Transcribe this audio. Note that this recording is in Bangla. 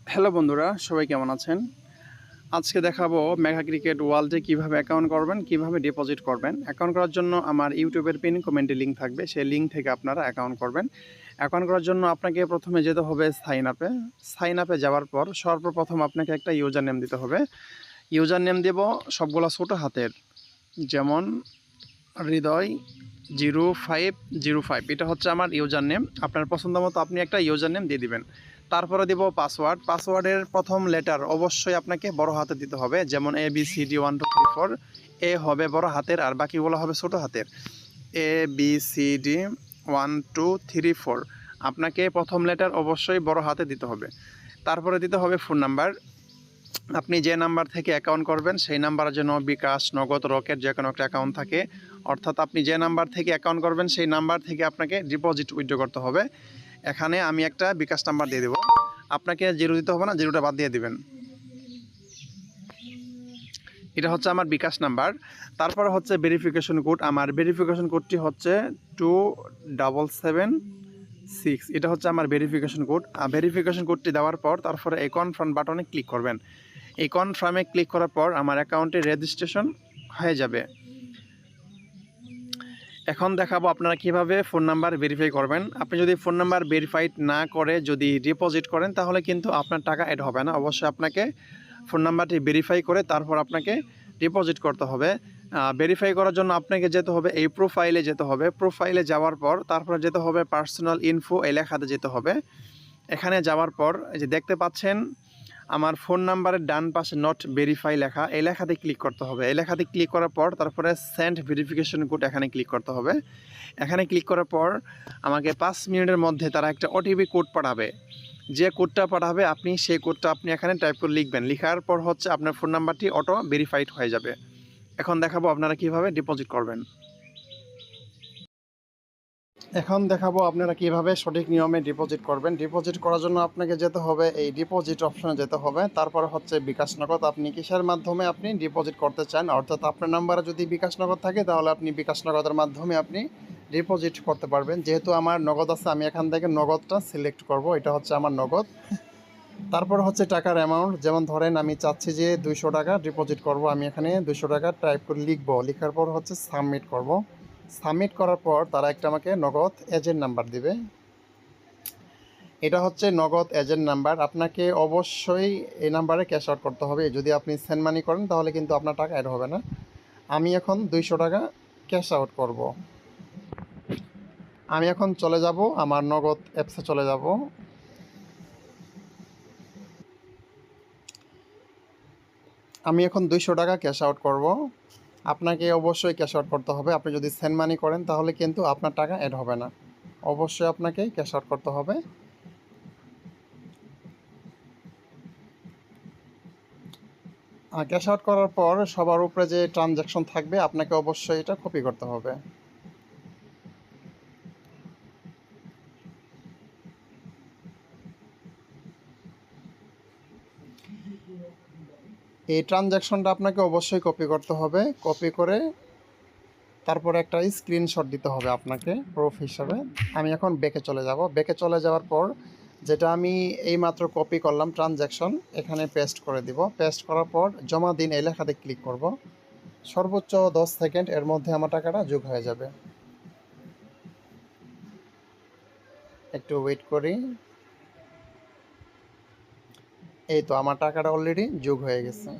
হ্যালো বন্ধুরা, সবাই কেমন আছেন? আজকে দেখাবো মেঘা ক্রিকেট ওয়ার্ল্ডে কিভাবে অ্যাকাউন্ট করবেন, কিভাবে ডিপোজিট করবেন। অ্যাকাউন্ট করার জন্য আমার ইউটিউবের পিন কমেন্টে লিঙ্ক থাকবে, সেই লিঙ্ক থেকে আপনারা অ্যাকাউন্ট করবেন। অ্যাকাউন্ট করার জন্য আপনাকে প্রথমে যেতে হবে সাইন আপে যাওয়ার পর সর্বপ্রথম আপনাকে একটা ইউজার নেম দিতে হবে। ইউজার নেম দেব সবগুলো ছোটো হাতের, যেমন হৃদয় 0505, এটা হচ্ছে আমার ইউজার নেম। আপনার পছন্দ মতো আপনি একটা ইউজার নেম দিয়ে দিবেন। তারপরে দিব পাসওয়ার্ডের প্রথম লেটার অবশ্যই আপনাকে বড় হাতে দিতে হবে, যেমন ABCD 1 2 3 4। এ হবে বড় হাতের আর বাকিগুলো হবে ছোটো হাতের। ABCD 1 2 3 4, আপনাকে প্রথম লেটার অবশ্যই বড় হাতে দিতে হবে। তারপরে দিতে হবে ফোন নাম্বার। আপনি যে নাম্বার থেকে অ্যাকাউন্ট করবেন সেই নাম্বারের জন্য বিকাশ, নগদ, রকেট যে কোনো একটা অ্যাকাউন্ট থাকে। অর্থাৎ আপনি যে নাম্বার থেকে অ্যাকাউন্ট করবেন সেই নাম্বার থেকে আপনাকে ডিপোজিট উইথড্র করতে হবে। এখানে আমি একটা বিকাশ নাম্বার দিয়ে দেবো। আপনাকে জিরো দিতে হবে না, জিরোটা বাদ দিয়ে দিবেন। এটা হচ্ছে আমার বিকাশ নাম্বার। তারপরে হচ্ছে ভেরিফিকেশন কোড। আমার ভেরিফিকেশন কোডটি হচ্ছে 2776। এটা হচ্ছে আমার ভেরিফিকেশন কোড। ভেরিফিকেশন কোডটি দেওয়ার পর তারপরে এই কনফার্ম বাটনে ক্লিক করবেন। এই কনফার্মে ক্লিক করার পর আমার অ্যাকাউন্টে রেজিস্ট্রেশন হয়ে যাবে। এখন দেখাবো আপনারা কিভাবে ফোন নাম্বার ভেরিফাই করবেন। আপনি যদি ফোন নাম্বার ভেরিফাইড না করে যদি ডিপোজিট করেন তাহলে কিন্তু আপনার টাকা অ্যাড হবে না। অবশ্যই আপনাকে ফোন নাম্বারটি ভেরিফাই করে তারপর আপনাকে ডিপোজিট করতে হবে। ভেরিফাই করার জন্য আপনাকে যেতে হবে এই প্রোফাইলে যেতে হবে। প্রোফাইলে যাওয়ার পর তারপরে যেতে হবে পার্সোনাল ইনফো, এই লেখাতে যেতে হবে। এখানে যাওয়ার পর এই যে দেখতে পাচ্ছেন আমার ফোন নাম্বারের ডান পাশে নট ভেরিফাই লেখা, এই লেখাতে ক্লিক করতে হবে। এই লেখাতে ক্লিক করার পর তারপরে সেন্ড ভেরিফিকেশন কোড এখানে ক্লিক করতে হবে। এখানে ক্লিক করার পর আমাকে 5 মিনিটের মধ্যে তারা একটা ওটিপি কোড পাঠাবে। যে কোডটা পাঠাবে আপনি সেই কোডটা আপনি এখানে টাইপ করে লিখবেন। লেখার পর হচ্ছে আপনার ফোন নাম্বারটি অটো ভেরিফাইড হয়ে যাবে। এখন দেখাবো আপনারা কিভাবে ডিপোজিট করবেন। এখন দেখাবো আপনারা কিভাবে সঠিক নিয়মে ডিপোজিট করবেন। ডিপোজিট করার জন্য আপনাকে যেতে হবে এই ডিপোজিট অপশনে যেতে হবে। তারপর হচ্ছে বিকাশ নগদ। আপনি কিসের মাধ্যমে আপনি ডিপোজিট করতে চান, অর্থাৎ আপনার নাম্বারে যদি বিকাশ নগদ থাকে তাহলে আপনি বিকাশ নগদের মাধ্যমে আপনি ডিপোজিট করতে পারবেন। যেহেতু আমার নগদ আছে আমি এখান থেকে নগদটা সিলেক্ট করব। এটা হচ্ছে আমার নগদ। তারপর হচ্ছে টাকার অ্যামাউন্ট, যেমন ধরেন আমি চাচ্ছি যে 200 টাকা ডিপোজিট করব। আমি এখানে 200 টাকা টাইপ করে লিখবো। লেখার পর হচ্ছে সাবমিট করব। সাবমিট করার পর তারা একটা আমাকে নগদ এজেন্ট নাম্বার দিবে। এটা হচ্ছে নগদ এজেন্ট নাম্বার। আপনাকে অবশ্যই এই নাম্বারে ক্যাশ আউট করতে হবে। যদি আপনি সেন্ড মানি করেন তাহলে কিন্তু আপনার টাকা অ্যাড হবে না। আমি এখন 200 টাকা ক্যাশ আউট করব। আমি এখন চলে যাব আমার নগদ অ্যাপসে চলে যাব। আমি এখন 200 টাকা ক্যাশ আউট করব। আপনাকে অবশ্যই ক্যাশ আউট করতে হবে। আপনি যদি সেন্ড মানি করেন তাহলে কিন্তু আপনার টাকা অ্যাড হবে না। অবশ্যই আপনাকে ক্যাশ আউট করতে হবে। ক্যাশ আউট করার পর সবার উপরে যে ট্রানজ্যাকশন থাকবে আপনাকে অবশ্যই এটা কপি করতে হবে। এই ট্রানজ্যাকশনটা আপনাকে অবশ্যই কপি করতে হবে। কপি করে তারপরে একটা স্ক্রিনশট দিতে হবে আপনাকে প্রুফ হিসাবে। আমি এখন ব্যাকে চলে যাব। ব্যাকে চলে যাওয়ার পর যেটা আমি এইমাত্র কপি করলাম ট্রানজ্যাকশন এখানে পেস্ট করে দিব। পেস্ট করার পর জমা দিন এই লেখাতে ক্লিক করব। সর্বোচ্চ 10 সেকেন্ড এর মধ্যে আমার টাকাটা যোগ হয়ে যাবে। একটু ওয়েট করি। এই তো আমার টাকাটা অলরেডি যোগ হয়ে গেছে।